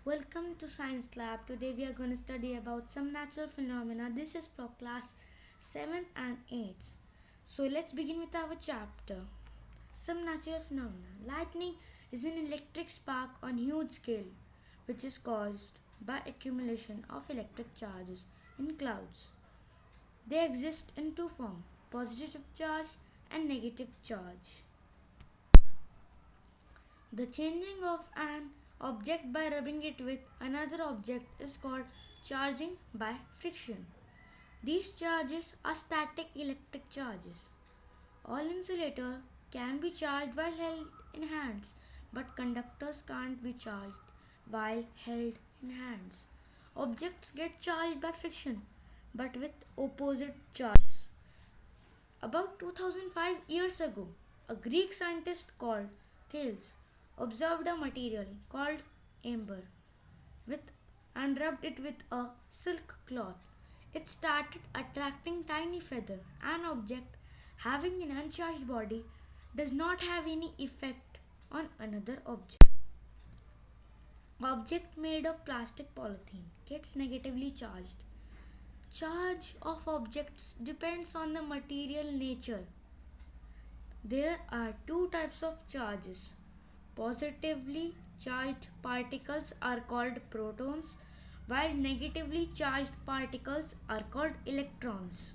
Welcome to Science Lab. Today we are going to study about some natural phenomena. This is for class 7th and 8th. So let's begin with our chapter. Some natural phenomena. Lightning is an electric spark on huge scale which is caused by accumulation of electric charges in clouds. They exist in two forms: positive charge and negative charge. The changing of an object by rubbing it with another object is called charging by friction. These charges are static electric charges. All insulators can be charged while held in hands, but conductors can't be charged while held in hands. Objects get charged by friction, but with opposite charges. About 2005 years ago, a Greek scientist called Thales observed a material called amber with and rubbed it with a silk cloth. It started attracting tiny feather. An object having an uncharged body does not have any effect on another object. Object made of plastic polythene gets negatively charged. Charge of objects depends on the material nature. There are two types of charges. Positively charged particles are called protons, while negatively charged particles are called electrons.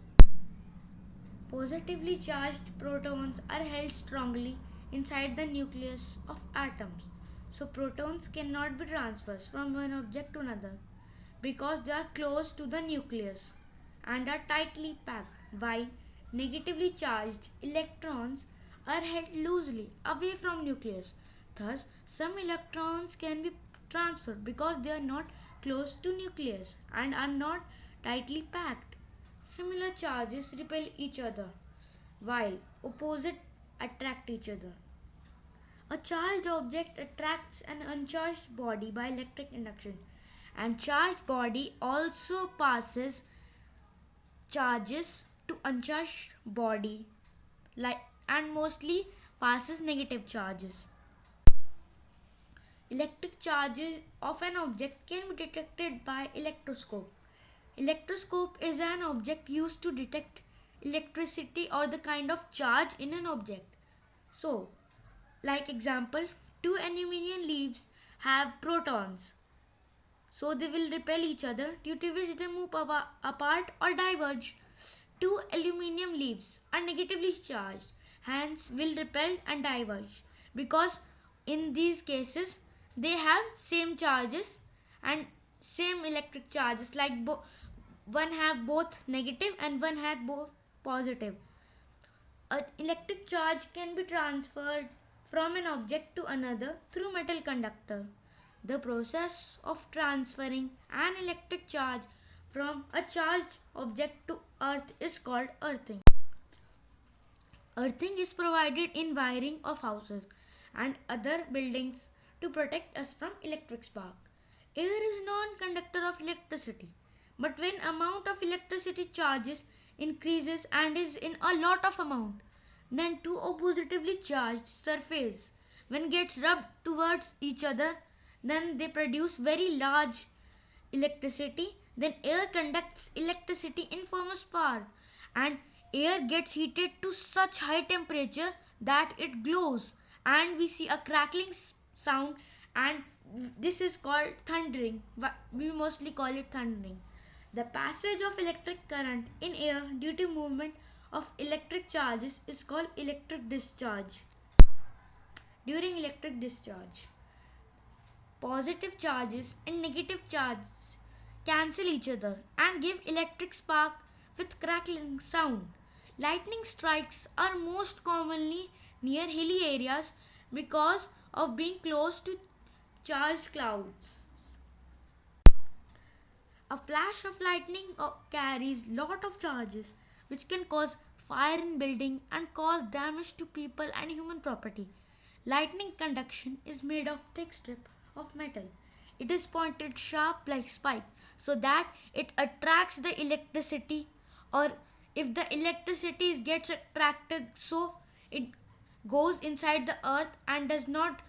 Positively charged protons are held strongly inside the nucleus of atoms, so protons cannot be transferred from one object to another because they are close to the nucleus and are tightly packed, while negatively charged electrons are held loosely away from nucleus. Thus, some electrons can be transferred because they are not close to nucleus and are not tightly packed. Similar charges repel each other while opposite attract each other. A charged object attracts an uncharged body by electric induction, and charged body also passes charges to uncharged body like and mostly passes negative charges. Electric charges of an object can be detected by electroscope. Electroscope is an object used to detect electricity or the kind of charge in an object. So, like example, two aluminium leaves have protons. So they will repel each other due to which they move apart or diverge. Two aluminium leaves are negatively charged, hence will repel and diverge because in these cases they have same charges and same electric charges like one have both negative and one have both positive. An electric charge can be transferred from an object to another through metal conductor. The process of transferring an electric charge from a charged object to earth is called earthing. Earthing is provided in wiring of houses and other buildings to protect us from electric spark. Air is non-conductor of electricity, but when amount of electricity charges increases and is in a lot of amount, then two oppositively charged surface when gets rubbed towards each other, then they produce very large electricity. Then air conducts electricity in form of spark, and air gets heated to such high temperature that it glows and we see a crackling sound, and this is called thundering. We mostly call it thundering. The passage of electric current in air due to movement of electric charges is called electric discharge. During electric discharge, positive charges and negative charges cancel each other and give electric spark with crackling sound. Lightning strikes are most commonly near hilly areas because of being close to charged clouds. A flash of lightning carries lot of charges which can cause fire in building and cause damage to people and human property. Lightning conduction is made of thick strip of metal. It is pointed sharp like spike so that it attracts the electricity, or if the electricity gets attracted so it goes inside the earth and does not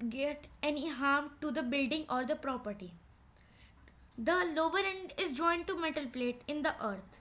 get any harm to the building or the property. The lower end is joined to metal plate in the earth.